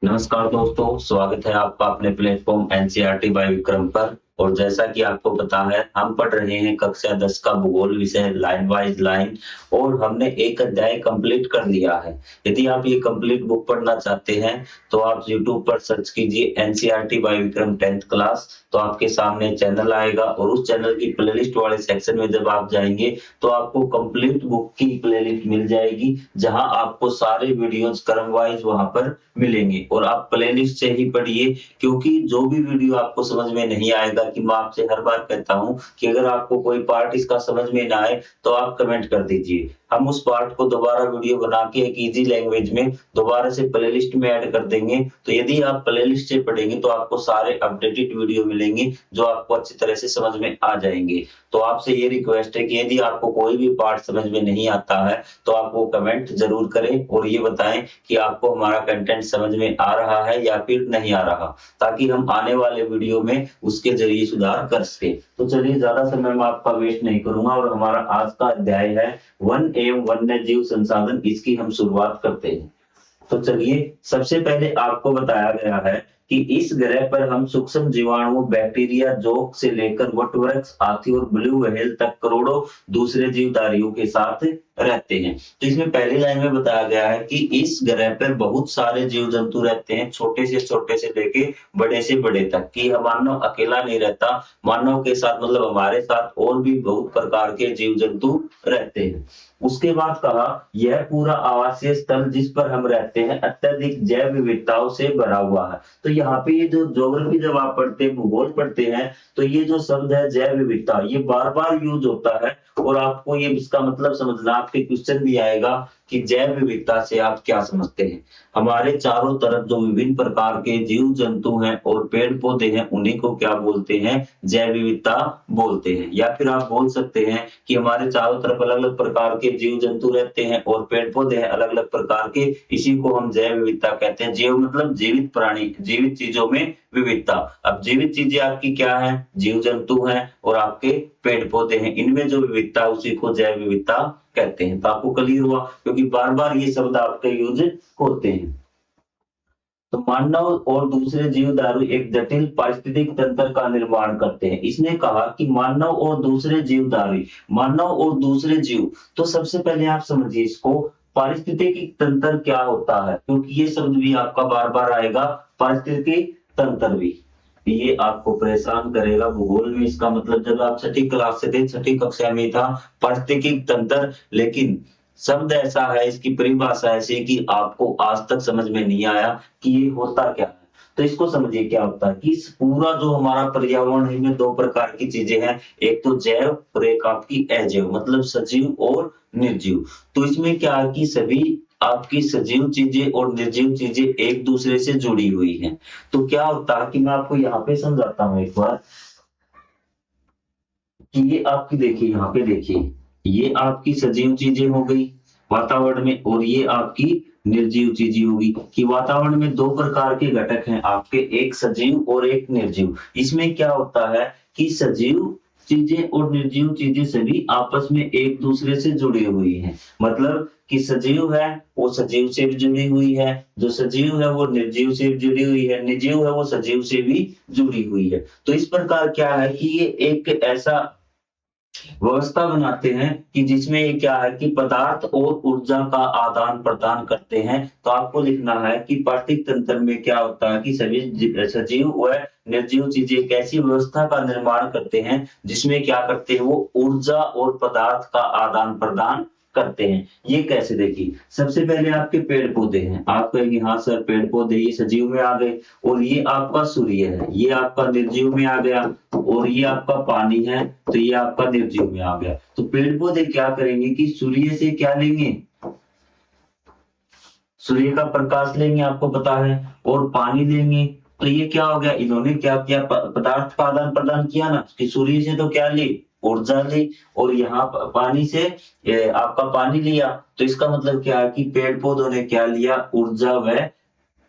नमस्कार दोस्तों, स्वागत है आपका अपने प्लेटफॉर्म एनसीईआरटी बाय विक्रम पर। और जैसा कि आपको पता है, हम पढ़ रहे हैं कक्षा 10 का भूगोल विषय लाइन वाइज लाइन, और हमने एक अध्याय कंप्लीट कर लिया है। यदि आप ये कंप्लीट बुक पढ़ना चाहते हैं तो आप यूट्यूब पर सर्च कीजिए NCERT bye Vikram 10th class. तो आपके सामने चैनल आएगा और उस चैनल की प्लेलिस्ट वाले सेक्शन में जब आप जाएंगे तो आपको कंप्लीट बुक की प्लेलिस्ट मिल जाएगी, जहां आपको सारे वीडियोज क्रम वाइज वहां पर मिलेंगे। और आप प्लेलिस्ट से ही पढ़िए, क्योंकि जो भी वीडियो आपको समझ में नहीं आएगा, कि मैं आपसे हर बार कहता हूं कि अगर आपको कोई पार्ट इसका समझ में ना आए तो आप कमेंट कर दीजिए। हम उस पार्ट को दोबारा वीडियो बना के एक इजी लैंग्वेज में दोबारा से प्लेलिस्ट में ऐड कर देंगे। तो यदि आप प्लेलिस्ट से पढ़ेंगे तो आपको सारे अपडेटेड वीडियो मिलेंगे जो आपको अच्छी तरह से समझ में आ जाएंगे। तो आपसे ये रिक्वेस्ट है कि यदि आपको कोई भी पार्ट समझ में नहीं आता है तो आप वो कमेंट जरूर करें और ये बताएं कि आपको हमारा कंटेंट समझ में आ रहा है या फिर नहीं आ रहा, ताकि हम आने वाले वीडियो में उसके जरिए सुधार कर सके। तो चलिए, ज्यादा समय मैं आपका वेस्ट नहीं करूंगा और हमारा आज का अध्याय है वन एवं वन्य जीव संसाधन। इसकी हम शुरुआत करते हैं। तो चलिए, सबसे पहले आपको बताया गया है कि इस ग्रह पर हम सूक्ष्म जीवाणु, बैक्टीरिया, जोंक से लेकर वटवृक्ष, हाथी और ब्लू व्हेल तक करोड़ों दूसरे जीवधारियों के साथ रहते हैं। तो इसमें पहली लाइन में बताया गया है कि इस ग्रह पर बहुत सारे जीव जंतु रहते हैं, छोटे से लेके बड़े से बड़े तक। कि मानव अकेला नहीं रहता, मानव के साथ मतलब हमारे साथ और भी बहुत प्रकार के जीव जंतु रहते हैं। उसके बाद कहा, यह पूरा आवासीय स्थल जिस पर हम रहते हैं अत्यधिक जैव विविधताओं से भरा हुआ है। तो यहाँ पे ये जो ज्योग्राफी जब आप पढ़ते हैं, भूगोल पढ़ते हैं, तो ये जो शब्द है जैव विविधता, ये बार बार यूज होता है। और आपको ये इसका मतलब समझना, आपके क्वेश्चन भी आएगा कि जैव विविधता से आप क्या समझते हैं। हमारे चारों तरफ जो विभिन्न प्रकार के जीव जंतु हैं और पेड़ पौधे हैं, उन्हीं को क्या बोलते हैं? जैव विविधता बोलते हैं। या फिर आप बोल सकते हैं कि हमारे चारों तरफ अलग अलग प्रकार के जीव जंतु रहते हैं और पेड़ पौधे हैं अलग अलग प्रकार के, इसी को हम जैव विविधता कहते हैं। जीव मतलब जीवित प्राणी, जीवित चीजों में विविधता। अब जीवित चीजें आपकी क्या है? जीव जंतु हैं और आपके पेड़ पौधे हैं, इनमें जो विविधता उसी को जैव विविधता कहते हैं। तो आपको क्लियर हुआ, क्योंकि बार बार ये शब्द आपके यूज होते हैं। तो मानव और दूसरे जीवधारी एक जटिल पारिस्थितिक तंत्र का निर्माण करते हैं। इसने कहा कि मानव और दूसरे जीवधारी, मानव और दूसरे जीव। तो सबसे पहले आप समझिए इसको, पारिस्थितिक तंत्र क्या होता है, क्योंकि ये शब्द भी आपका बार बार आएगा, पारिस्थितिक तंत्र भी। ये आपको परेशान करेगा भूगोल में। इसका मतलब जब आप छठी क्लास से थे, छठी कक्षा में था पारिस्थितिक तंत्र, लेकिन शब्द ऐसा है, इसकी परिभाषा ऐसी है कि आपको आज तक समझ में नहीं आया कि ये होता क्या है। तो इसको समझिए क्या होता है कि इस पूरा जो हमारा पर्यावरण है, में दो प्रकार की चीजें हैं, एक तो जैव और एक आपकी अजैव, मतलब सजीव और निर्जीव। तो इसमें क्या है कि सभी आपकी सजीव चीजें और निर्जीव चीजें एक दूसरे से जुड़ी हुई हैं। तो क्या होता है कि मैं आपको यहाँ पे समझाता हूँ एक बार, कि ये आपकी देखिए, यहाँ पे देखिए, ये आपकी सजीव चीजें हो गई वातावरण में, और ये आपकी निर्जीव चीजें होगी। कि वातावरण में दो प्रकार के घटक हैं आपके, एक सजीव और एक निर्जीव। इसमें क्या होता है कि सजीव चीजें और निर्जीव चीजें सभी आपस में एक दूसरे से जुड़ी हुई हैं। मतलब कि सजीव है वो सजीव से भी जुड़ी हुई है, जो सजीव है वो निर्जीव से भी जुड़ी हुई है, निर्जीव है वो सजीव से भी जुड़ी हुई है। तो इस प्रकार क्या है कि ये एक ऐसा व्यवस्था बनाते हैं कि जिसमें ये क्या है कि पदार्थ और ऊर्जा का आदान प्रदान करते हैं। तो आपको लिखना है कि पार्थिव तंत्र में क्या होता है कि सभी सजीव व निर्जीव चीजें एक ऐसी व्यवस्था का निर्माण करते हैं जिसमें क्या करते हैं, वो ऊर्जा और पदार्थ का आदान प्रदान करते हैं। ये कैसे? देखिए, सबसे पहले आपके पेड़ पौधे हैं। आप कहेंगे हाँ सर, पेड़ पौधे ये सजीव में आ गए, और ये आपका सूर्य है, ये आपका निर्जीव में आ गया, और ये आपका पानी है तो ये आपका निर्जीव में आ गया। तो पेड़ पौधे क्या करेंगे कि सूर्य से क्या लेंगे? सूर्य का प्रकाश लेंगे, आपको पता है, और पानी लेंगे। तो ये क्या हो गया, इन्होंने क्या किया, पदार्थ का आदान प्रदान किया ना, कि सूर्य से तो क्या ली, ऊर्जा ली, और यहाँ पानी से आपका पानी लिया। तो इसका मतलब क्या है कि पेड़ पौधों ने क्या लिया, ऊर्जा व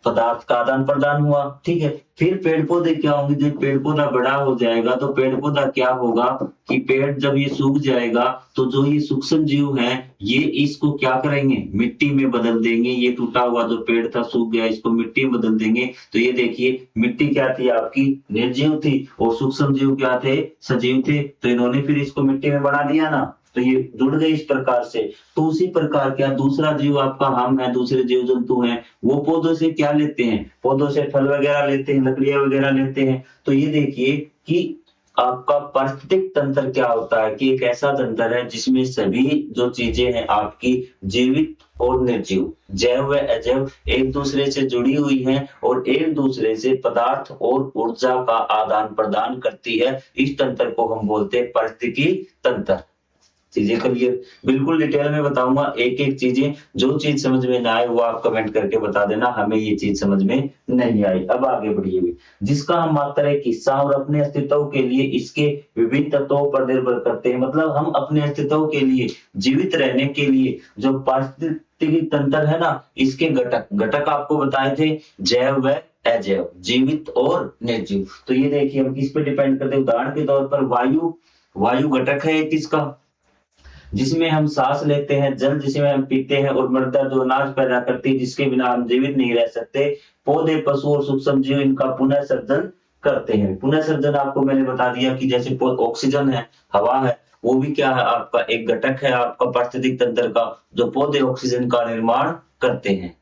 पदार्थ का आदान प्रदान हुआ, ठीक है। फिर पेड़ पौधे क्या होंगे, जब पेड़ पौधा बड़ा हो जाएगा तो पेड़ पौधा क्या होगा कि पेड़ जब ये सूख जाएगा तो जो ये सूक्ष्म जीव हैं ये इसको क्या करेंगे, मिट्टी में बदल देंगे। ये टूटा हुआ जो पेड़ था सूख गया, इसको मिट्टी में बदल देंगे। तो ये देखिए मिट्टी क्या थी आपकी, निर्जीव थी, और सूक्ष्म जीव क्या थे, सजीव थे। तो इन्होंने फिर इसको मिट्टी में बना दिया ना, तो ये जुड़ गए इस प्रकार से। तो उसी प्रकार क्या दूसरा जीव आपका हम है, दूसरे जीव जंतु हैं, वो पौधों से क्या लेते हैं, पौधों से फल वगैरह लेते हैं, लकड़ियां वगैरह लेते हैं। तो ये देखिए कि आपका पारिस्थितिक तंत्र क्या होता है कि एक ऐसा तंत्र है जिसमें सभी जो चीजें हैं आपकी जीवित और निर्जीव, जैव व अजैव एक दूसरे से जुड़ी हुई हैं और एक दूसरे से पदार्थ और ऊर्जा का आदान प्रदान करती है। इस तंत्र को हम बोलते हैं पारिस्थितिकी तंत्र। चीजें क्लियर, बिल्कुल डिटेल में बताऊंगा एक एक चीजें। जो चीज समझ में ना आए वो आप कमेंट करके बता देना हमें ये चीज समझ में नहीं आई। अब आगे बढ़िए, जिसका हम मात्र एक हिस्सा और अपने अस्तित्व के लिए इसके विभिन्न तत्वों पर निर्भर करते हैं। मतलब हम अपने अस्तित्व के लिए, जीवित रहने के लिए जो पारिस्थितिकी तंत्र है ना, इसके घटक घटक आपको बताए थे, जैव व अजैव, जीवित और निर्जीव। तो ये देखिए हम किस पे डिपेंड करते हैं, उदाहरण के तौर पर वायु, वायु घटक है एक इसका, जिसमें हम सांस लेते हैं, जल जिसमें हम पीते हैं, और मृदा जो अनाज पैदा करती है जिसके बिना हम जीवित नहीं रह सकते। पौधे, पशु और सूक्ष्म जीव इनका पुनः सर्जन करते हैं। पुनः सर्जन आपको मैंने बता दिया कि जैसे ऑक्सीजन है, हवा है, वो भी क्या है आपका एक घटक है आपका पारिस्थितिक तंत्र का, जो पौधे ऑक्सीजन का निर्माण करते हैं।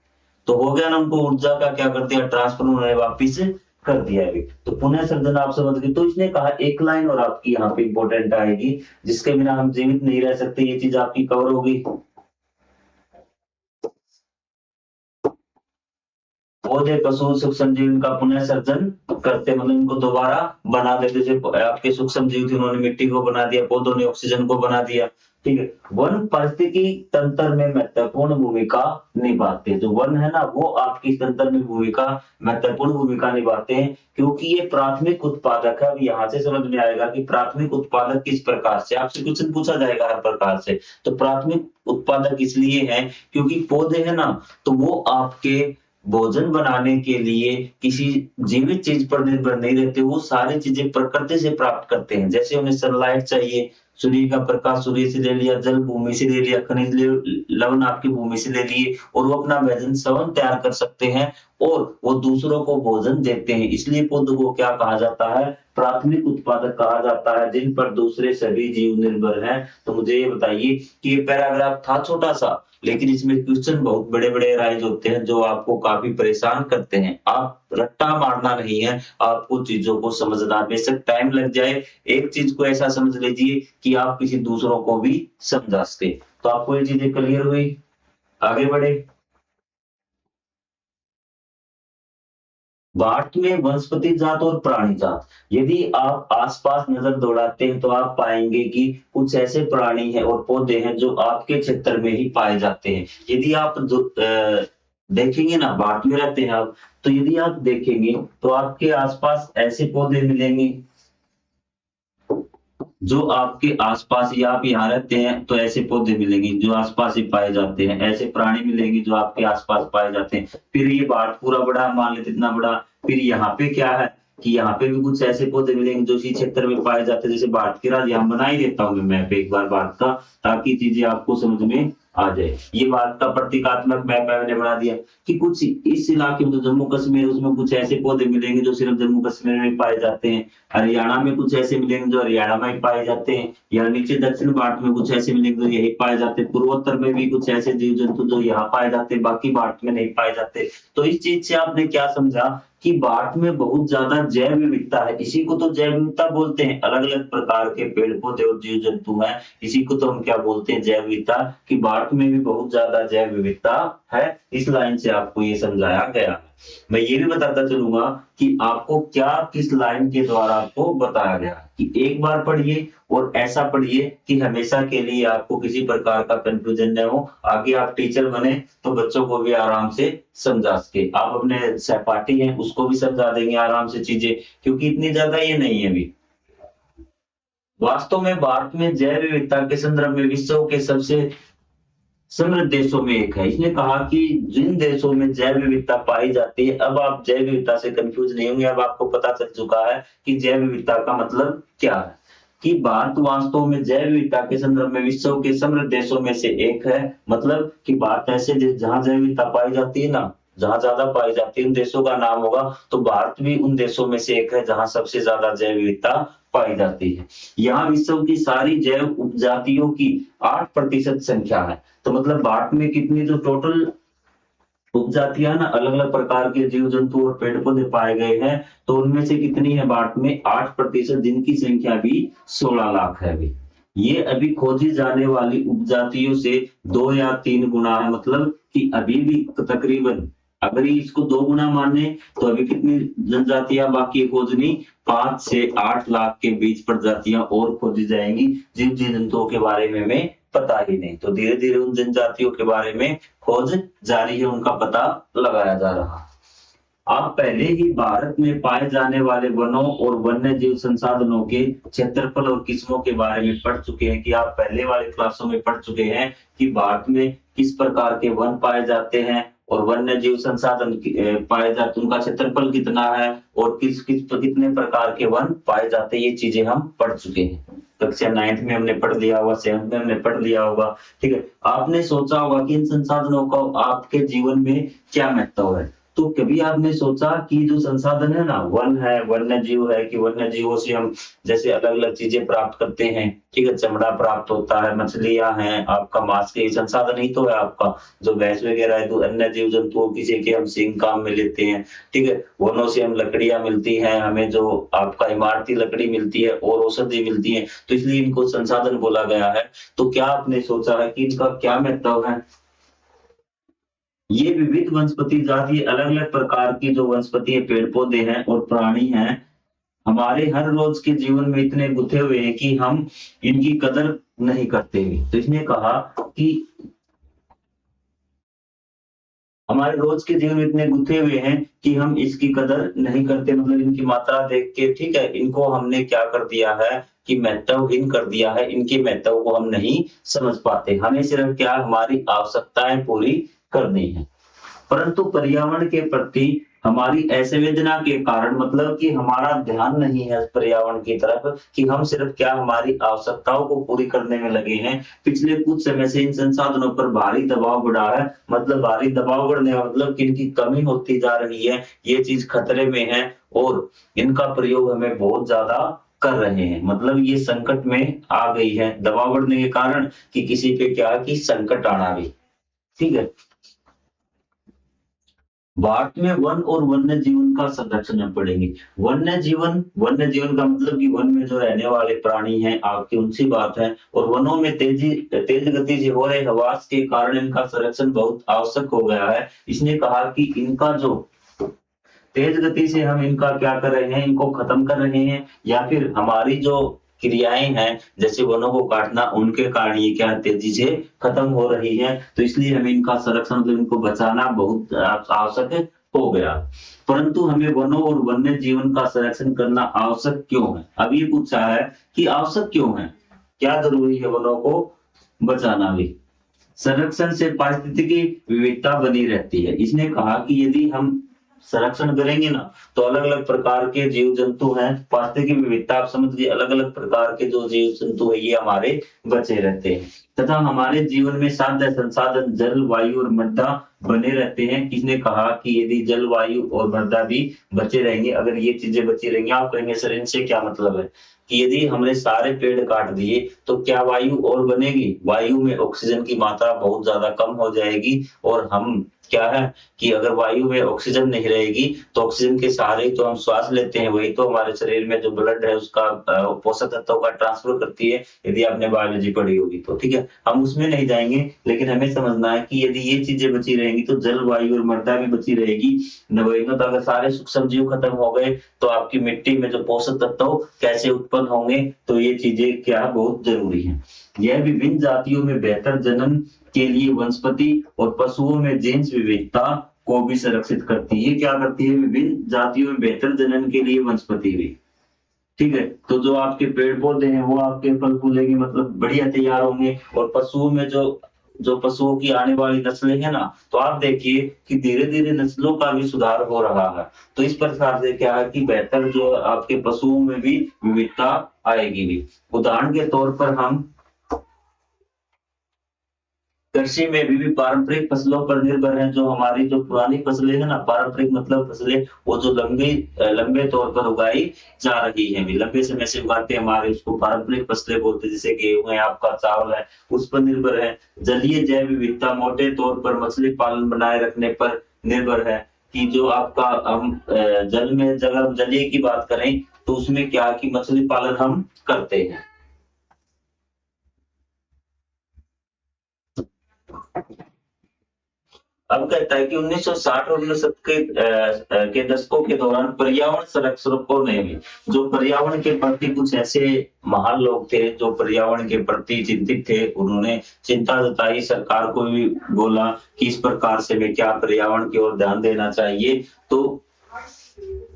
तो हो गया ना, उनको ऊर्जा का क्या कर दिया, ट्रांसफर उन्होंने वापिस कर दिया है। तो पुनः सर्जन आप समझ गए। तो इसने कहा एक लाइन और आपकी यहाँ पे इंपॉर्टेंट आएगी, जिसके बिना हम जीवित नहीं रह सकते, ये चीज आपकी कवर होगी। पौधे, पशु, सूक्ष्म जीव इनका पुनः सर्जन करते, मतलब इनको दोबारा बना देते। जैसे आपके सूक्ष्म जीव थे, उन्होंने मिट्टी को बना दिया, पौधों ने ऑक्सीजन को बना दिया, ठीक है। वन पारिस्थितिकी तंत्र में महत्वपूर्ण भूमिका निभाते हैं। जो वन है ना, वो आपकी तंत्र में भूमिका, महत्वपूर्ण भूमिका निभाते हैं, क्योंकि ये प्राथमिक उत्पादक है। अब यहाँ से समझ में आएगा कि प्राथमिक उत्पादक किस प्रकार से, आपसे क्वेश्चन पूछा जाएगा हर प्रकार से। तो प्राथमिक उत्पादक इसलिए है क्योंकि पौधे है ना, तो वो आपके भोजन बनाने के लिए किसी जीवित चीज पर निर्भर नहीं रहते, वो सारी चीजें प्रकृति से प्राप्त करते हैं। जैसे उन्हें सनलाइट चाहिए, सूर्य का प्रकाश सूर्य से ले लिया, जल भूमि से ले लिया, खनिज लवण आपकी भूमि से ले लिए, और वो अपना भोजन स्वयं तैयार कर सकते हैं और वो दूसरों को भोजन देते हैं। इसलिए पौधों को क्या कहा जाता है, प्राथमिक उत्पादक कहा जाता है, जिन पर दूसरे सभी जीव निर्भर हैं। तो मुझे ये बताइए कि ये पैराग्राफ था छोटा सा, लेकिन इसमें क्वेश्चन बहुत बड़े बड़े राइज होते हैं जो आपको काफी परेशान करते हैं। आप रट्टा मारना नहीं है, आपको चीजों को समझना, बेशक टाइम लग जाए। एक चीज को ऐसा समझ लीजिए कि आप किसी दूसरों को भी समझा सके। तो आपको ये चीजें क्लियर हुई, आगे बढ़े। भारत में वनस्पति जात और प्राणी जात, यदि आप आसपास नजर दौड़ाते हैं तो आप पाएंगे कि कुछ ऐसे प्राणी हैं और पौधे हैं जो आपके क्षेत्र में ही पाए जाते हैं। यदि आप देखेंगे ना, भारत में रहते हैं आप, तो यदि आप देखेंगे तो आपके आसपास ऐसे पौधे मिलेंगे जो आपके आसपास ही, आप यहाँ रहते हैं तो ऐसे पौधे मिलेंगे जो आसपास ही पाए जाते हैं, ऐसे प्राणी मिलेंगे जो आपके आसपास पाए जाते हैं। फिर ये भारत पूरा बड़ा मान लेते, इतना बड़ा, फिर यहाँ पे क्या है कि यहाँ पे भी कुछ ऐसे पौधे मिलेंगे जो इसी क्षेत्र में पाए जाते हैं। जैसे भारत के राज्य यहाँ बना ही देता हूँ मैं मैप एक बार भारत का, ताकि चीजें आपको समझ में आ जाए। ये भारत का प्रतीकात्मक मैप मैंने बना दिया कि कुछ इस इलाके में, तो जम्मू कश्मीर, उसमें कुछ ऐसे पौधे मिलेंगे जो सिर्फ जम्मू कश्मीर में पाए जाते हैं। हरियाणा में कुछ ऐसे मिलेंगे जो हरियाणा में पाए जाते हैं, या नीचे दक्षिण भारत में कुछ ऐसे मिलेंगे जो यही पाए जाते हैं। पूर्वोत्तर में भी कुछ ऐसे जीव जंतु जो यहाँ पाए जाते हैं, बाकी भारत में नहीं पाए जाते। तो इस चीज से आपने क्या समझा कि भारत में बहुत ज्यादा जैव विविधता है। इसी को तो जैव विविधता बोलते हैं, अलग अलग प्रकार के पेड़ पौधे और जीव जंतु हैं, इसी को तो हम क्या बोलते हैं, जैव विविधता। कि भारत में भी बहुत ज्यादा जैव विविधता है। इस लाइन से आपको ये समझाया गया। मैं ये भी बताता चलूंगा कि आपको क्या किस लाइन के द्वारा आपको बताया गया, कि एक बार पढ़िए और ऐसा पढ़िए कि हमेशा के लिए आपको किसी प्रकार का कंफ्यूजन न हो। आगे आप टीचर बने तो बच्चों को भी आराम से समझा सके, आप अपने सहपाठी हैं उसको भी समझा देंगे आराम से चीजें, क्योंकि इतनी ज्यादा ये नहीं है अभी। वास्तव में भारत में जैव विविधता के संदर्भ में विश्व के सबसे समृद्ध देशों में एक है। इसने कहा कि जिन देशों में जैव विविधता पाई जाती है, अब आप जैव विविधता से कंफ्यूज नहीं होंगे, अब आपको पता चल चुका है कि जैव विविधता का मतलब क्या है। कि भारत वास्तव में जैव विविधता के संदर्भ में विश्व के समृद्ध देशों में से एक है। मतलब कि भारत ऐसे जहाँ जैव विविधता पाई जाती है ना, जहाँ ज्यादा पाई जाती है उन देशों का नाम होगा, तो भारत भी उन देशों में से एक है जहाँ सबसे ज्यादा जैव विविधता पाई जाती है। यहाँ विश्व की सारी जैव उपजातियों की 8% संख्या है। तो मतलब भारत में कितनी जो टोटल उपजातियां ना, अलग अलग प्रकार के जीव जंतु और पेड़ पौधे पाए गए हैं, तो उनमें से कितनी है भारत में 8%, जिनकी संख्या भी 16 लाख है अभी। ये अभी खोजी जाने वाली उपजातियों से 2 या 3 गुना है। मतलब कि अभी भी तकरीबन, अगर इसको 2 गुना माने तो अभी कितनी जनजातियां बाकी है खोजनी, 5 से 8 लाख के बीच प्रजातियां और खोजी जाएंगी। जीव जंतुओं के बारे में हमें पता ही नहीं, तो धीरे धीरे उन जनजातियों के बारे में खोज जारी है, उनका पता लगाया जा रहा। आप पहले ही भारत में पाए जाने वाले वनों और वन्य जीव संसाधनों के क्षेत्रफल और किस्मों के बारे में पढ़ चुके हैं। कि आप पहले वाले क्लासों में पढ़ चुके हैं कि भारत में किस प्रकार के वन पाए जाते हैं और वन्य जीव संसाधन पाए जाते, उनका क्षेत्रफल कितना है और किस किस कितने प्रकार के वन पाए जाते हैं, ये चीजें हम पढ़ चुके हैं। कक्षा 9th में हमने पढ़ लिया होगा, 7th में हमने पढ़ लिया होगा। ठीक है, आपने सोचा होगा कि इन संसाधनों का आपके जीवन में क्या महत्व है। तो कभी आपने सोचा कि जो संसाधन है ना, वन है, वन्य जीव है, कि वन्य जीवों से हम जैसे अलग अलग चीजें प्राप्त करते हैं। ठीक है, चमड़ा प्राप्त होता है, मछलियां हैं, आपका मांस के संसाधन ही तो है आपका। जो भैंस वगैरह है, तो अन्य जीव जंतुओं किसी के हम सींग काम में लेते हैं। ठीक है, वनों से हम लकड़ियां मिलती हैं, हमें जो आपका इमारती लकड़ी मिलती है और औषधि मिलती है, तो इसलिए इनको संसाधन बोला गया है। तो क्या आपने सोचा है कि इनका क्या महत्व है। ये विविध वनस्पति जाति, अलग अलग प्रकार की जो वनस्पति है, पेड़ पौधे हैं और प्राणी हैं, हमारे हर रोज के जीवन में इतने गुथे हुए हैं कि हम इनकी कदर नहीं करते हैं। तो इसने कहा कि हमारे रोज के जीवन में इतने गुथे हुए हैं कि हम इसकी कदर नहीं करते। मतलब इनकी मात्रा देख के, ठीक है, इनको हमने क्या कर दिया है कि महत्वहीन कर दिया है, इनके महत्व को हम नहीं समझ पाते। हमें सिर्फ क्या, हमारी आवश्यकताएं पूरी करनी है। परंतु पर्यावरण के प्रति हमारी असंवेदना के कारण, मतलब कि हमारा ध्यान नहीं है पर्यावरण की तरफ, कि हम सिर्फ क्या, हमारी आवश्यकताओं को पूरी करने में लगे हैं। पिछले कुछ समय से इन संसाधनों पर भारी दबाव बढ़ा है। मतलब भारी दबाव बढ़ने का मतलब कि इनकी कमी होती जा रही है, ये चीज खतरे में है और इनका प्रयोग हमें बहुत ज्यादा कर रहे हैं। मतलब ये संकट में आ गई है, दबाव बढ़ने के कारण, कि किसी पे क्या, कि संकट आना भी। ठीक है, भारत में वन और वन्य जीवन का संरक्षण हम पढ़ेंगे। वन्य जीवन का मतलब कि वन में जो रहने वाले प्राणी हैं आपकी, उनसी बात है। और वनों में तेज गति से हो रहे हवास के कारण इनका संरक्षण बहुत आवश्यक हो गया है। इसने कहा कि इनका जो तेज गति से हम इनका क्या कर रहे हैं, इनको खत्म कर रहे हैं, या फिर हमारी जो क्रियाएं हैं जैसे वनों को काटना, उनके कारण ये क्या तेजी से खत्म हो रही है। तो इसलिए हमें इनका संरक्षण, मतलब इनको बचाना बहुत आवश्यक हो गया। परंतु हमें वनों और वन्य जीवन का संरक्षण करना आवश्यक क्यों है। अब ये पूछा है कि आवश्यक क्यों है, क्या जरूरी है वनों को बचाना भी। संरक्षण से पारिस्थितिकी विविधता बनी रहती है। इसने कहा कि यदि हम संरक्षण करेंगे ना, तो अलग अलग प्रकार के जीव जंतु हैं, पारिस्थितिकी विविधता आप समझिए, अलग अलग प्रकार के जो जीव जंतु है ये हमारे बचे रहते हैं, तथा हमारे जीवन में साध्य संसाधन जल, वायु और मृदा बने रहते हैं। किसने कहा कि यदि जल, वायु और मृदा भी बचे रहेंगे, अगर ये चीजें बची रहेंगी, आप कहेंगे सर इनसे क्या मतलब है, कि यदि हमने सारे पेड़ काट दिए तो क्या वायु और बनेगी। वायु में ऑक्सीजन की मात्रा बहुत ज्यादा कम हो जाएगी, और हम क्या है कि अगर वायु में ऑक्सीजन नहीं रहेगी तो ऑक्सीजन के सहारे ही तो हम श्वास लेते हैं, वही तो हमारे शरीर में जो ब्लड है उसका पोषक तत्वों का ट्रांसफर करती है, यदि आपने बायोलॉजी पढ़ी होगी तो। ठीक है, हम उसमें नहीं जाएंगे, लेकिन हमें समझना है कि यदि ये चीजें बची रहेंगी तो जल, वायु और मृदा भी बची रहेगी। नवोदित, तो अगर सारे सूक्ष्म जीव खत्म हो गए तो आपकी मिट्टी में जो पोषक तत्व कैसे उत्पन्न होंगे, तो ये चीजें क्या बहुत जरूरी है। यह विभिन्न जातियों में बेहतर जनन के लिए वनस्पति और पशुओं में जीन्स विविधता को भी संरक्षित करती है। ये क्या करती है, विभिन्न जातियों में बेहतर जनन के लिए वनस्पति भी। ठीक है, तो जो आपके पेड़ पौधे हैं वो आपके फल फूलेंगे, मतलब बढ़िया तैयार होंगे, और पशुओं में जो जो पशुओं की आने वाली नस्लें हैं ना, तो आप देखिए कि धीरे-धीरे नस्लों का भी सुधार हो रहा है। तो इस प्रकार से क्या है कि बेहतर जो आपके पशुओं में भी विविधता आएगी भी। उदाहरण के तौर पर हम कृषि में भी पारंपरिक फसलों पर निर्भर हैं। जो हमारी जो पुरानी फसलें हैं ना, पारंपरिक मतलब फसलें, वो जो लंबे तौर पर उगाई जा रही हैं, भी लंबे समय से उगाते हैं, हमारे उसको पारंपरिक फसलें बोलते हैं, जैसे गेहूं है, आपका चावल है, उस पर निर्भर है। जलीय जैव विविधता मोटे तौर पर मछली पालन बनाए रखने पर निर्भर है, कि जो आपका हम जल में, अगर हम जलीय की बात करें तो उसमें क्या कि मछली पालन हम करते हैं। अब कहता है कि 1960 और 1970 के दशकों के दौरान पर्यावरण संरक्षकों ने भी, जो पर्यावरण के प्रति कुछ ऐसे महान लोग थे जो पर्यावरण के प्रति चिंतित थे, उन्होंने चिंता जताई, सरकार को भी बोला कि इस प्रकार से हमें क्या पर्यावरण की ओर ध्यान देना चाहिए। तो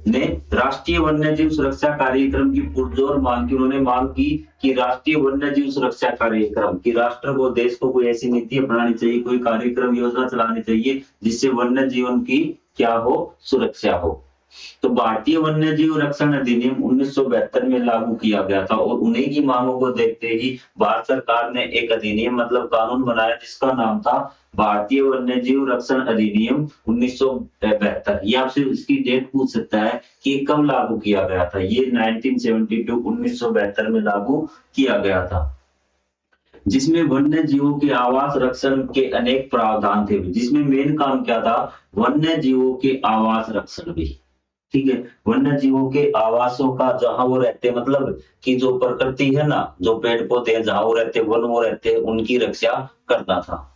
ने राष्ट्रीय वन्यजीव सुरक्षा कार्यक्रम की पुरजोर मांग की। उन्होंने मांग की कि राष्ट्रीय वन्यजीव सुरक्षा कार्यक्रम, कि राष्ट्र को, देश को कोई ऐसी नीति अपनानी चाहिए, कोई कार्यक्रम योजना चलानी चाहिए जिससे वन्य जीवन की क्या हो, सुरक्षा हो। तो भारतीय वन्यजीव रक्षण अधिनियम 1972 में लागू किया गया था, और उन्हीं की मांगों को देखते ही भारत सरकार ने एक अधिनियम मतलब कानून बनाया जिसका नाम था भारतीय वन्यजीव रक्षण अधिनियम 1972। ये आपसे इसकी डेट पूछ सकता है कि कब लागू किया गया था। ये 1972 में लागू किया गया था, जिसमें वन्य जीवों के आवास रक्षण के अनेक प्रावधान थे। जिसमें मेन काम क्या था, वन्य जीवों के आवास रक्षण भी। ठीक है, वन्य जीवों के आवासों का, जहां वो रहते हैं, मतलब कि जो प्रकृति है ना, जो पेड़ पौधे हैं, जहां वो रहते हैं, वन वो रहते हैं, उनकी रक्षा करना था।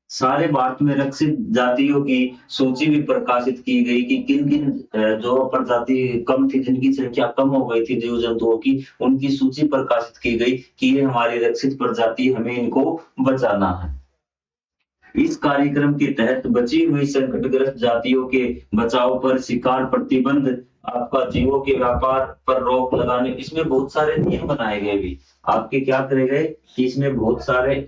सारे भारत में रक्षित जातियों की सूची भी प्रकाशित की गई कि किन किन जो प्रजाति कम थी, जिनकी संख्या कम हो गई थी जीव जंतुओं की, उनकी सूची प्रकाशित की गई कि ये हमारी रक्षित प्रजाति, हमें इनको बचाना है। इस कार्यक्रम के तहत बची हुई संकटग्रस्त जातियों के बचाव पर शिकार प्रतिबंध, आपका जीवों के व्यापार पर रोक लगाने, इसमें बहुत सारे नियम बनाए गए भी। आपके क्या करे गए कि इसमें बहुत सारे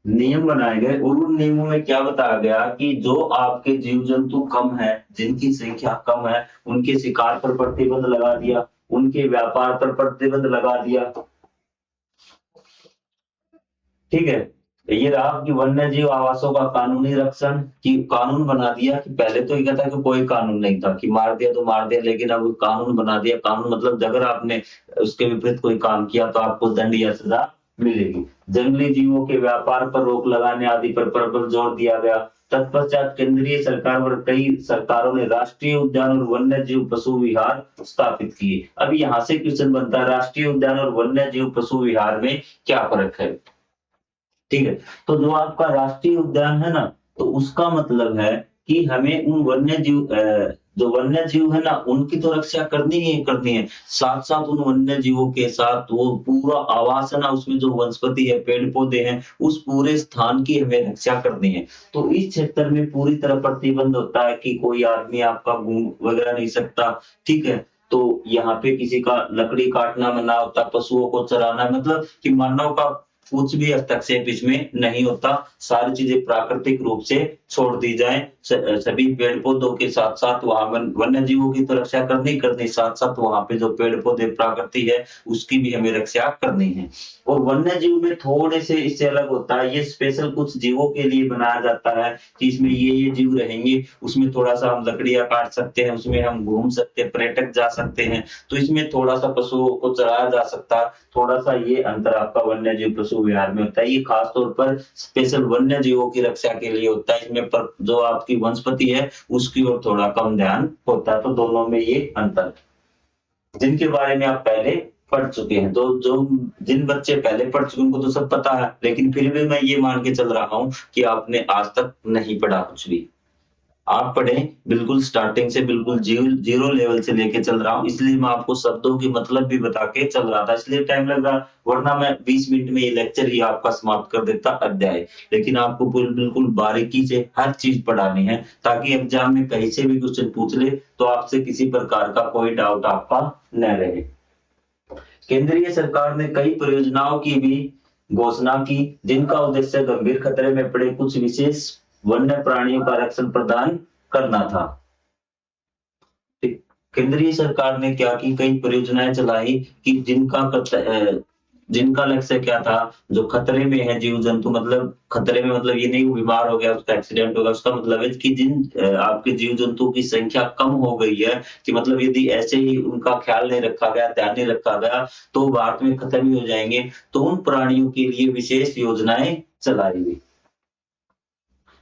नियम बनाए गए, और उन नियमों में क्या बताया गया कि जो आपके जीव जंतु कम है, जिनकी संख्या कम है, उनके शिकार पर प्रतिबंध लगा दिया, उनके व्यापार पर प्रतिबंध लगा दिया। ठीक है, ये रहा कि वन्य जीव आवासों का कानूनी रक्षण, की कानून बना दिया। कि पहले तो ये कहता कि कोई कानून नहीं था, कि मार दिया तो मार दिया, लेकिन अब कानून बना दिया। कानून मतलब अगर आपने उसके विपरीत कोई काम किया तो आपको दंड या सजा मिलेगी। जंगली जीवों के व्यापार पर रोक लगाने आदि पर जोर दिया गया। तत्पश्चात केंद्रीय सरकार और कई सरकारों ने राष्ट्रीय उद्यान और वन्य जीव पशु विहार स्थापित किए। अब यहाँ से क्वेश्चन बनता है, राष्ट्रीय उद्यान और वन्य जीव पशु विहार में क्या फर्क है। ठीक है, तो जो आपका राष्ट्रीय उद्यान है ना, तो उसका मतलब है कि हमें उन वन्य जीव, जो वन्य जीव है ना, उनकी तो रक्षा करनी ही करनी है। साथ साथ उन वन्य जीवों के साथ वो पूरा आवास है ना, उसमें जो वनस्पति है, पेड़ पौधे हैं, उस पूरे स्थान की हमें रक्षा करनी है। तो इस क्षेत्र में पूरी तरह प्रतिबंध होता है कि कोई आदमी आपका घूम वगैरह नहीं सकता। ठीक है, तो यहाँ पे किसी का लकड़ी काटना मना होता, पशुओं को चराना, मतलब कि मानव का कुछ भी हस्तक्षेप इसमें नहीं होता। सारी चीजें प्राकृतिक रूप से छोड़ दी जाए। सभी पेड़ पौधों के साथ साथ वहां वन्य जीवों की तो रक्षा करनी करनी, साथ साथ वहां पे जो पेड़ पौधे प्रकृति है उसकी भी हमें रक्षा करनी है। और वन्य जीव में थोड़े से इससे अलग होता है, ये स्पेशल कुछ जीवों के लिए बनाया जाता है कि इसमें ये जीव रहेंगे, उसमें थोड़ा सा हम लकड़ियां काट सकते हैं, उसमें हम घूम सकते हैं, पर्यटक जा सकते हैं, तो इसमें थोड़ा सा पशुओं को चराया जा सकता है। थोड़ा सा ये अंतर आपका वन्य जीव पशु विहार में होता है। ये खास तौर पर स्पेशल वन्य जीवों की रक्षा के लिए होता है। इसमें पर जो आपकी वनस्पति है उसकी ओर थोड़ा कम ध्यान होता है। तो दोनों में ये अंतर, जिनके बारे में आप पहले पढ़ चुके हैं, तो जो जिन बच्चे पहले पढ़ चुके उनको तो सब पता है, लेकिन फिर भी मैं ये मान के चल रहा हूँ कि आपने आज तक नहीं पढ़ा कुछ भी। आप पढ़ें, बिल्कुल स्टार्टिंग से, बिल्कुल जीरो लेवल से लेके चल रहा हूँ, इसलिए मैं आपको शब्दों की मतलब भी बता के चल रहा था, इसलिए टाइम लग रहा, वरना मैं 20 मिनट में ये लेक्चर ही आपका समाप्त कर देता अध्याय। लेकिन आपको बिल्कुल बारीकी से हर चीज पढ़ानी है, ताकि एग्जाम में कहीं से भी क्वेश्चन पूछ ले तो आपसे किसी प्रकार का कोई डाउट आपका न रहे। केंद्रीय सरकार ने कई परियोजनाओं की भी घोषणा की, जिनका उद्देश्य गंभीर खतरे में पड़े कुछ विशेष वन्य प्राणियों का रक्षण प्रदान करना था। केंद्रीय सरकार ने क्या की, कई परियोजनाएं चलाई कि जिनका लक्ष्य क्या था, जो खतरे में है जीव जंतु, मतलब खतरे में मतलब ये नहीं वो बीमार हो गया, उसका एक्सीडेंट होगा, उसका मतलब है कि आपके जीव जंतु की संख्या कम हो गई है, कि मतलब यदि ऐसे ही उनका ख्याल नहीं रखा गया, ध्यान नहीं रखा गया, तो भारत में खत्म ही हो जाएंगे। तो उन प्राणियों के लिए विशेष योजनाएं चलाई गई।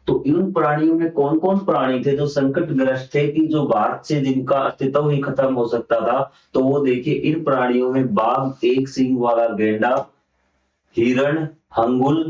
तो इन प्राणियों में कौन-कौन प्राणी थे जो संकटग्रस्त थे, कि जो भारत से जिनका अस्तित्व ही खत्म हो सकता था? तो वो देखिए, इन प्राणियों में बाघ, एक सींग वाला गैंडा, हिरण, हंगुल,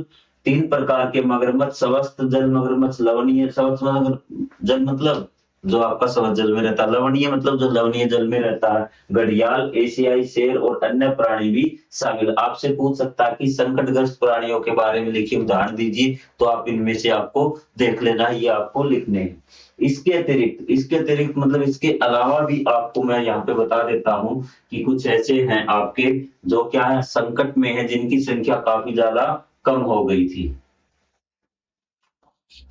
3 प्रकार के मगरमच्छ, स्वस्थ जल मगरमच्छ, लवणीय स्वस्थ जल मतलब जो आपका स्वस्थ जल में रहता है, लवणीय मतलब जो लवणीय जल में रहता है, घड़ियाल, एशियाई शेर और अन्य प्राणी भी शामिल। आपसे पूछ सकता है कि संकटग्रस्त प्राणियों के बारे में लिखिए, उदाहरण दीजिए, तो आप इनमें से आपको देख लेना, ये आपको लिखने हैं। इसके अतिरिक्त मतलब इसके अलावा भी आपको मैं यहाँ पे बता देता हूँ कि कुछ ऐसे हैं आपके जो क्या है, संकट में है, जिनकी संख्या काफी ज्यादा कम हो गई थी।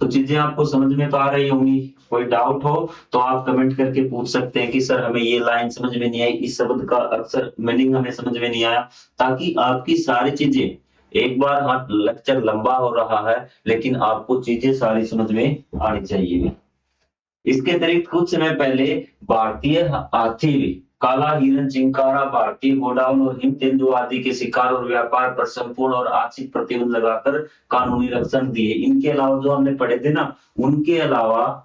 तो चीजें आपको समझ में तो आ रही होंगी। कोई डाउट हो तो आप कमेंट करके पूछ सकते हैं कि सर हमें ये लाइन समझ में नहीं आई, इस शब्द का अक्सर मीनिंग हमें समझ में नहीं आया, ताकि आपकी सारी चीजें एक बार, हाँ लेक्चर लंबा हो रहा है लेकिन आपको चीजें सारी समझ में आनी चाहिए। इसके अतिरिक्त कुछ समय पहले भारतीय हाथी, काला हिरण, चिंकारा, भारतीय गोडाउन और हिम तेंदुआ आदि के शिकार और व्यापार पर संपूर्ण और आंशिक प्रतिबंध लगाकर कानूनी रक्षण दिए। इनके अलावा जो हमने पढ़े थे ना, उनके अलावा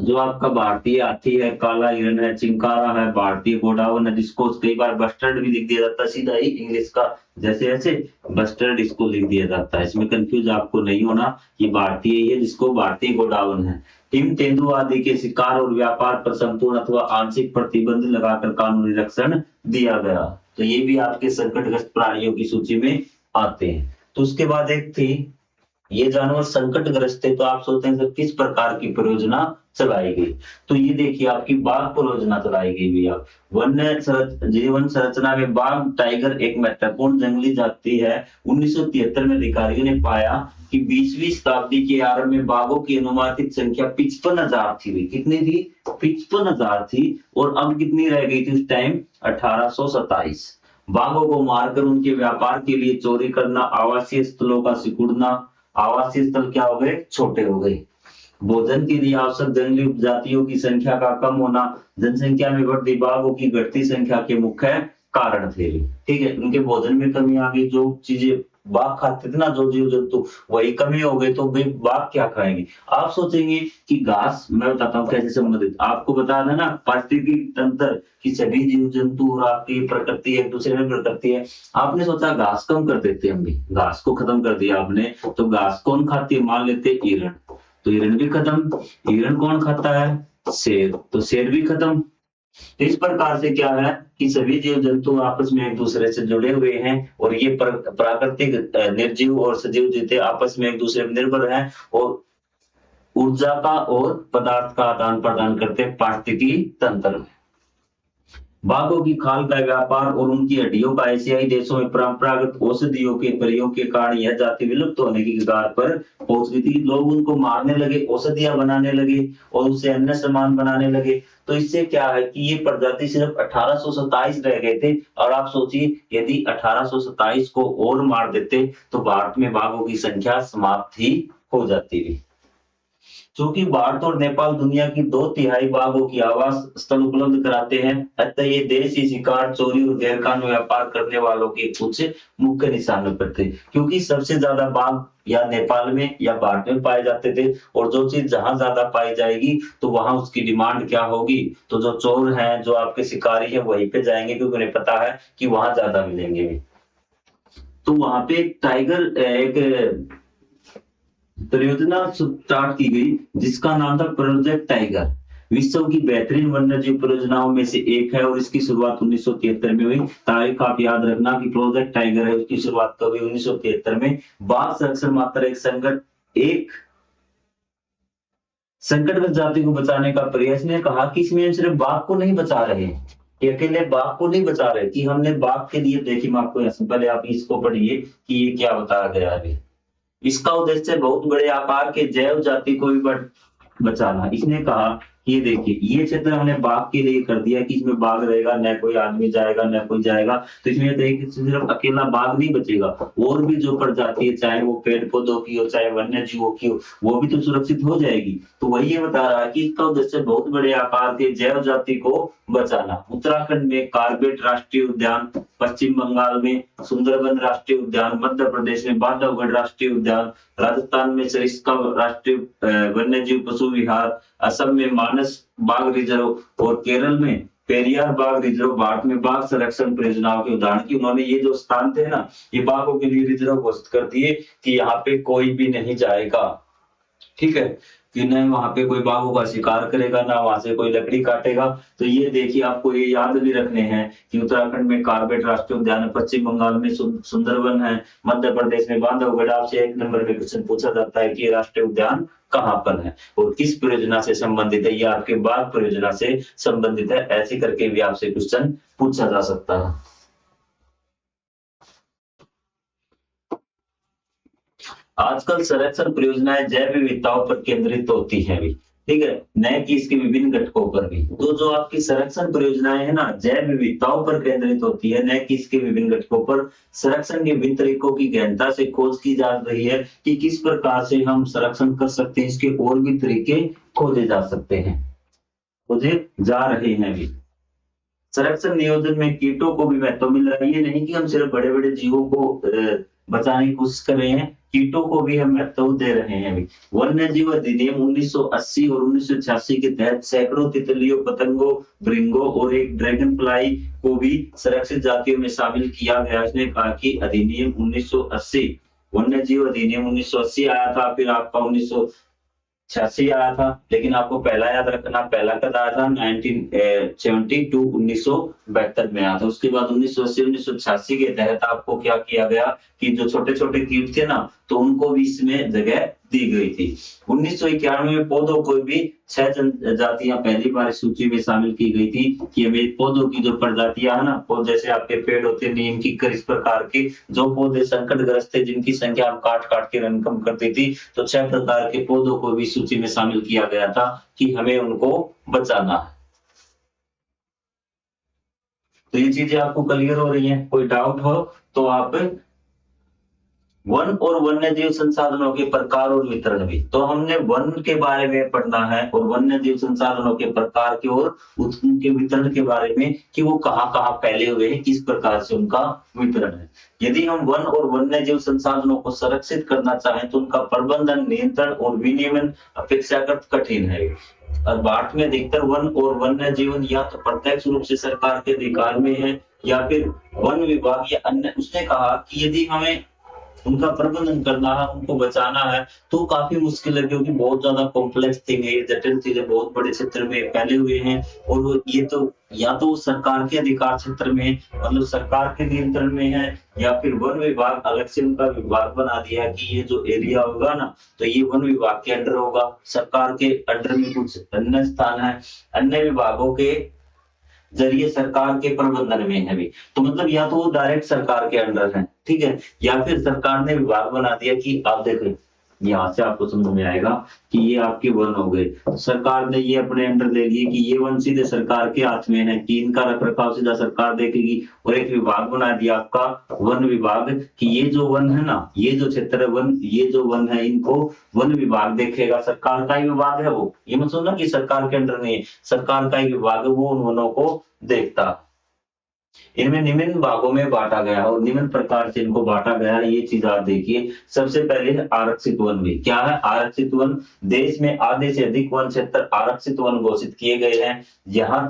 जो आपका भारतीय हाथी है, काला हिरण है, चिंकारा है, भारतीय गोडाउन है, जिसको कई बार बस्टर्ड भी लिख दिया जाता है, सीधा ही इंग्लिश का जैसे ऐसे बस्टर्ड इसको लिख दिया जाता है, इसमें कंफ्यूज आपको नहीं होना, ये भारतीय ही है, जिसको भारतीय गोडाउन है। हिम तेंदुआ आदि के शिकार और व्यापार पर संपूर्ण अथवा आंशिक प्रतिबंध लगाकर कानूनी रक्षण दिया गया। तो ये भी आपके संकटग्रस्त प्राणियों की सूची में आते हैं। तो उसके बाद एक थी, ये जानवर संकटग्रस्त है, तो आप सोचते हैं सर किस प्रकार की परियोजना चलाई गई? तो ये देखिए, आपकी बाघ परियोजना चलाई गई भैया। जीवन संरचना में बाघ टाइगर एक महत्वपूर्ण जंगली जाति है। 1973 में अधिकारियों ने पाया कि 20वीं शताब्दी के आरंभ में बाघों की अनुमानित संख्या 55,000 थी। कितनी थी? 55,000 थी। और अब कितनी रह गई थी उस टाइम? 1827। बाघों को मारकर उनके व्यापार के लिए चोरी करना, आवासीय स्थलों का सिकुड़ना, आवासीय स्थल क्या हो गए? छोटे हो गए। भोजन के लिए आवश्यक जंगली उपजातियों की संख्या का कम होना, जनसंख्या में बढ़ती बाघों की घटती संख्या के मुख्य कारण थे। ठीक है, उनके भोजन में कमी आ गई, जो चीजें बाघ खाते थे ना, जो जीव जंतु, वही कमी हो गई, तो भाई बाघ क्या खाएंगे? आप सोचेंगे कि घास, मैं बताता हूँ कैसे संबंधित, आपको बताया था ना पारिस्थितिकी तंत्र की सभी जीव जंतु और आपकी प्रकृति एक दूसरे में प्रकृति है। आपने सोचा घास कम कर देते, हम भी घास को खत्म कर दिया आपने, तो घास कौन खाती है? मान लेते हिरण, तो हिरण भी खत्म। हिरण कौन खाता है? शेर, तो शेर भी खत्म। तो इस प्रकार से क्या है कि सभी जीव जंतु आपस में एक दूसरे से जुड़े हुए हैं, और ये प्राकृतिक निर्जीव और सजीव जीते आपस में एक दूसरे पर निर्भर हैं, और ऊर्जा का और पदार्थ का आदान प्रदान करते हैं पारिस्थितिकी तंत्र में। बाघों की खाल का व्यापार और उनकी हड्डियों का एशियाई देशों में परंपरागत औषधियों के प्रयोग के कारण यह जाति विलुप्त होने की कगार पर पहुंच गई थी। लोग उनको मारने लगे, औषधियां बनाने लगे और उससे अन्य सामान बनाने लगे। तो इससे क्या है कि ये प्रजाति सिर्फ 1827 रह गए थे। और आप सोचिए, यदि 1827 को और मार देते तो भारत में बाघों की संख्या समाप्त ही हो जाती थी। चूंकि भारत और नेपाल दुनिया की 2/3 बाघों की आवास स्थल उपलब्ध कराते हैं, अतः ये देश ही शिकार, चोरी और गैरकानूनी व्यापार करने वालों के कुछ मुख्य निशानों पर थे। क्योंकि सबसे ज्यादा बाघ या नेपाल में या भारत में पाए जाते थे, और जो चीज जहां ज्यादा पाई जाएगी तो वहां उसकी डिमांड क्या होगी? तो जो चोर हैं, जो आपके शिकारी है, वहीं पे जाएंगे, क्योंकि उन्हें पता है कि वहां ज्यादा मिलेंगे। तो वहां पे एक टाइगर, एक परियोजना स्टार्ट की गई जिसका नाम था प्रोजेक्ट टाइगर। विश्व की बेहतरीन वन्यजीव परियोजनाओं में से एक है, और इसकी शुरुआत 1973 में हुई। तारीख आप याद रखना कि प्रोजेक्ट टाइगर है, उसकी शुरुआत कब हुई? 1973 में। बाघ संरक्षण मात्र एक संकटग्रस्त जाति को बचाने का प्रयास ने कहा कि इसमें सिर्फ बाघ को नहीं बचा रहे हैं, ये अकेले बाघ को नहीं बचा रहे कि हमने बाघ के लिए, देखिए मैं आपको यहाँ से पहले आप इसको पढ़िए कि ये क्या बताया गया है अभी। इसका उद्देश्य बहुत बड़े आकार के जैव जाति को भी बचाना। इसने कहा कि ये देखिए ये क्षेत्र हमने बाघ के लिए कर दिया कि इसमें बाघ रहेगा, न कोई आदमी जाएगा न कोई जाएगा, तो इसमें देखिए सिर्फ अकेला बाघ नहीं बचेगा, और भी जो प्रजाति है चाहे वो पेड़ पौधों की हो चाहे वन्य जीवों की हो, वो भी तो सुरक्षित हो जाएगी। तो वही ये बता रहा है कि इसका उद्देश्य बहुत बड़े आकार के जैव जाति को बचाना। उत्तराखंड में कार्बेट राष्ट्रीय उद्यान, पश्चिम बंगाल में सुंदरबन राष्ट्रीय उद्यान, मध्य प्रदेश में बांधवगढ़ राष्ट्रीय उद्यान, राजस्थान में सरिस्का राष्ट्रीय वन्य जीव पशु विहार, असम में मानस बाघ रिजर्व और केरल में पेरियार बाघ रिजर्व भारत में बाघ संरक्षण परियोजनाओं के उदाहरण की उन्होंने ये जो स्थान थे ना, ये बाघों के लिए रिजर्व घोषित कर दिए कि यहाँ पे कोई भी नहीं जाएगा, ठीक है, कि न वहां पे कोई बाघों का शिकार करेगा ना वहां से कोई लकड़ी काटेगा। तो ये देखिए आपको ये याद भी रखने हैं कि उत्तराखंड में कार्बेट राष्ट्रीय उद्यान है, पश्चिम बंगाल में सुंदरबन है, मध्य प्रदेश में बांधवगढ़। आपसे 1 नंबर में क्वेश्चन पूछा जाता है कि राष्ट्रीय उद्यान कहाँ पर है और किस परियोजना से संबंधित है, ये आपके बाघ परियोजना से संबंधित है, ऐसे करके भी आपसे क्वेश्चन पूछा जा सकता है। आजकल संरक्षण परियोजनाएं जैव विविधताओं पर केंद्रित होती हैं भी, ठीक है, न कि इसके विभिन्न घटकों पर भी। तो जो आपकी संरक्षण परियोजनाएं है ना, जैव विविधताओं पर केंद्रित होती है, न कि इसके विभिन्न घटकों पर। संरक्षण के विभिन्न तरीकों की गहनता से खोज की जा रही है कि किस प्रकार से हम संरक्षण कर सकते हैं, इसके और भी तरीके खोजे जा सकते हैं, खोजे जा रहे हैं भी। संरक्षण नियोजन में कीटों को भी महत्व मिल रहा है। ये नहीं कि हम सिर्फ बड़े बड़े जीवों को बचाने की कोशिश कर रहे हैं, कीटों को भी हम महत्व दे रहे हैं अभी। वन्य जीव अधिनियम 1980 और 1986 के तहत सैकड़ों तितलियों, पतंगों, भृंगों और एक ड्रैगन फ्लाई को भी संरक्षित जातियों में शामिल किया गया। इसने कहा कि अधिनियम 1980, वन्य जीव अधिनियम 1980 आया था, फिर आपका 1986 आया था, लेकिन आपको पहला याद रखना, पहला कद आया था 1972 1972 में आया था। उसके बाद 1980 1986 के तहत आपको क्या किया गया कि जो छोटे छोटे कीट थे ना, तो उनको भी इसमें जगह दी गई थी। 1991 में पौधों को भी 6 जातियां पहली बार सूची में शामिल की गई थी कि हमें पौधों की जो प्रजातियां है ना, पौधे जैसे आपके पेड़ होते हैं नीम की, इस प्रकार के जो पौधे संकटग्रस्त थे जिनकी संख्या हम काट काट के रन कम करती थी, तो 6 प्रकार के पौधों को भी सूची में शामिल किया गया था कि हमें उनको बचाना है। तो ये चीजें आपको क्लियर हो रही हैं? कोई डाउट हो तो आप वन और वन्य जीव संसाधनों के प्रकार और वितरण भी, तो हमने वन के बारे में पढ़ना है और वन्य जीव संसाधनों के प्रकार के और उनके वितरण के बारे में कि वो कहाँ कहाँ फैले हुए हैं, किस प्रकार से उनका वितरण है। यदि हम वन और वन्य जीव संसाधनों को संरक्षित करना चाहें तो उनका प्रबंधन, नियंत्रण और विनियमन अपेक्षाकृत कठिन है। और भारत में अधिकतर वन और वन्य जीवन या तो प्रत्यक्ष रूप से सरकार के अधिकार में है या फिर वन विभाग या अन्य। उसने कहा कि यदि हमें उनका प्रबंधन करना है, उनको बचाना है, तो काफी मुश्किल है क्योंकि बहुत ज्यादा कॉम्प्लेक्स थिंग है, ये जटिल चीजें बहुत बड़े क्षेत्र में फैले हुए हैं और ये तो या तो सरकार के अधिकार क्षेत्र में, मतलब सरकार के नियंत्रण में है, या फिर वन विभाग अलग से उनका विभाग बना दिया कि ये जो एरिया होगा ना, तो ये वन विभाग के अंडर होगा। सरकार के अंडर में कुछ अन्य स्थान है, अन्य विभागों के जरिए सरकार के प्रबंधन में है भी। तो मतलब या तो वो डायरेक्ट सरकार के अंडर है, ठीक है, या फिर सरकार ने विभाग बना दिया कि आप देखो यहाँ से आपको समझ में आएगा कि ये आपके वन हो गए, सरकार ने ये अपने अंडर ले लिए कि ये वन सीधे सरकार के हाथ में है कि इनका रख रखाव सीधा सरकार देखेगी, और एक विभाग बना दिया आपका वन विभाग कि ये जो वन है ना, ये जो क्षेत्र वन, ये जो वन है, इनको वन विभाग देखेगा, सरकार का ही विभाग है वो। ये मत सोचना कि सरकार के अंडर नहीं है, सरकार का ही विभाग है, वो उन वनों को देखता। इनमें निम्न भागों में बांटा गया और निम्न प्रकार से इनको बांटा गया है, ये चीज आप देखिए। सबसे पहले है आरक्षित वन भी। क्या है आरक्षित वन? देश में आधे से अधिक वन क्षेत्र आरक्षित वन घोषित किए गए हैं। जहां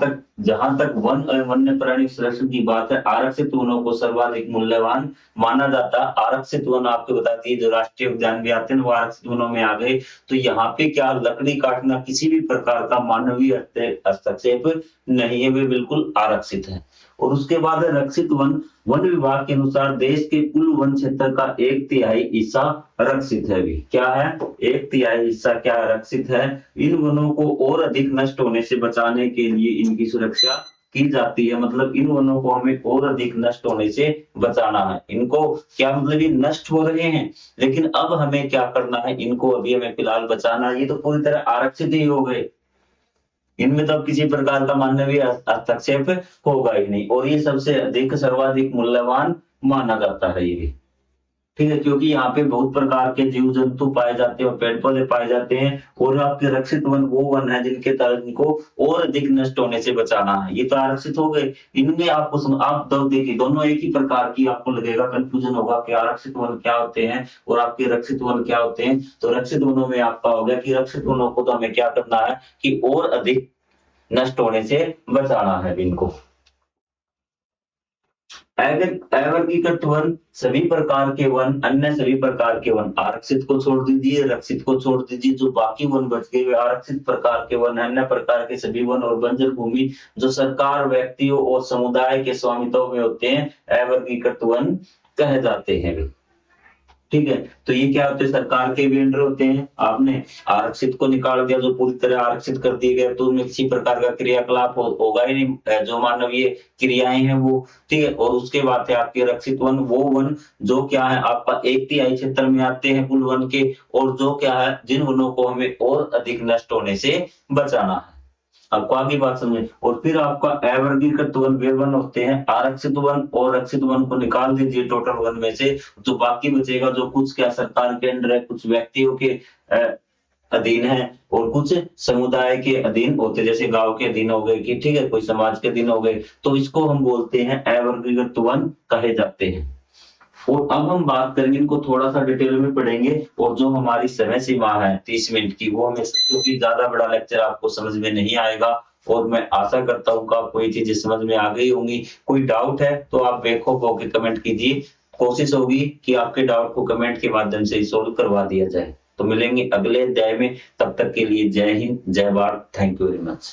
तक वन एवं वन्य प्राणी संरक्षण की बात है, आरक्षित वनों को सर्वाधिक मूल्यवान माना जाता है। आरक्षित वन आपको बताती है जो राष्ट्रीय उद्यान भी आते हैं वो आरक्षित वनों में आ गए। तो यहाँ पे क्या लकड़ी काटना किसी भी प्रकार का मानवीय हस्तक्षेप नहीं है, वे बिल्कुल आरक्षित है। और उसके बाद है रक्षित वन। वन विभाग के अनुसार देश के कुल वन क्षेत्र का 1/3 हिस्सा रक्षित है भी। क्या है? 1/3 हिस्सा क्या रक्षित है। इन वनों को और अधिक नष्ट होने से बचाने के लिए इनकी सुरक्षा की जाती है, मतलब इन वनों को हमें और अधिक नष्ट होने से बचाना है। इनको क्या मतलब ये नष्ट हो रहे हैं, लेकिन अब हमें क्या करना है, इनको अभी हमें फिलहाल बचाना है। ये तो पूरी तरह आरक्षित ही हो गए, इनमें तो अब किसी प्रकार का मानवीय हस्तक्षेप होगा ही नहीं, और ये सबसे अधिक सर्वाधिक मूल्यवान माना जाता है ये। ठीक है, क्योंकि यहाँ पे बहुत प्रकार के जीव जंतु पाए जाते हैं और पेड़ पौधे पाए जाते हैं, और आपके रक्षित वन वो वन है जिनके तहत इनको और अधिक नष्ट होने से बचाना है। ये तो आरक्षित हो गए, इनमें आपको आप दो देखिए दोनों एक ही प्रकार की आपको लगेगा, कंफ्यूजन होगा कि आरक्षित वन क्या होते हैं और आपके रक्षित वन क्या होते हैं। तो रक्षित वनों में आपका हो गया कि रक्षित वनों को तो हमें क्या करना है कि और अधिक नष्ट होने से बचाना है इनको। एवर्गीकृत वन सभी प्रकार के वन, अन्य सभी प्रकार के वन, आरक्षित को छोड़ दीजिए, रक्षित को छोड़ दीजिए, जो बाकी वन बच गए वे आरक्षित प्रकार के वन, अन्य प्रकार के सभी वन और बंजर भूमि जो सरकार, व्यक्तियों और समुदाय के स्वामित्व में होते हैं, एवर्गीकृत वन कहे जाते हैं। ठीक है, तो ये क्या होते हैं, सरकार के भी अंडर होते हैं। आपने आरक्षित को निकाल दिया, जो पूरी तरह आरक्षित कर दिए गए, तो उनमें किसी प्रकार का क्रियाकलाप होगा ही नहीं, जो मानवीय क्रियाएं हैं वो। ठीक है, और उसके बाद है आपके रक्षित वन, वो वन जो क्या है आपका 1/3 क्षेत्र में आते हैं कुल वन के, और जो क्या है जिन वनों को हमें और अधिक नष्ट होने से बचाना है। आपको आगे बात समझे, और फिर आपका अवर्गीकृत वन वे वन होते हैं, आरक्षित वन और रक्षित वन को निकाल दीजिए टोटल वन में से, जो बाकी बचेगा, जो कुछ क्या सरकार के अंडर है, कुछ व्यक्तियों के अधीन है और कुछ समुदाय के अधीन होते, जैसे गांव के अधीन हो गए कि ठीक है, कोई समाज के अधीन हो गए, तो इसको हम बोलते हैं अवर्गीकृत वन कहे जाते हैं। और अब हम बात करेंगे, इनको थोड़ा सा डिटेल में पढ़ेंगे, और जो हमारी समय सीमा है 30 मिनट की, वो हमें क्योंकि ज्यादा बड़ा लेक्चर आपको समझ में नहीं आएगा, और मैं आशा करता हूँ कि आपको ये चीजें समझ में आ गई होंगी। कोई डाउट है तो आप बेखौफ होकर कमेंट कीजिए, कोशिश होगी कि आपके डाउट को कमेंट के माध्यम से सोल्व करवा दिया जाए। तो मिलेंगे अगले अध्याय में, तब तक के लिए जय हिंद, जय Bharat, thank you very much.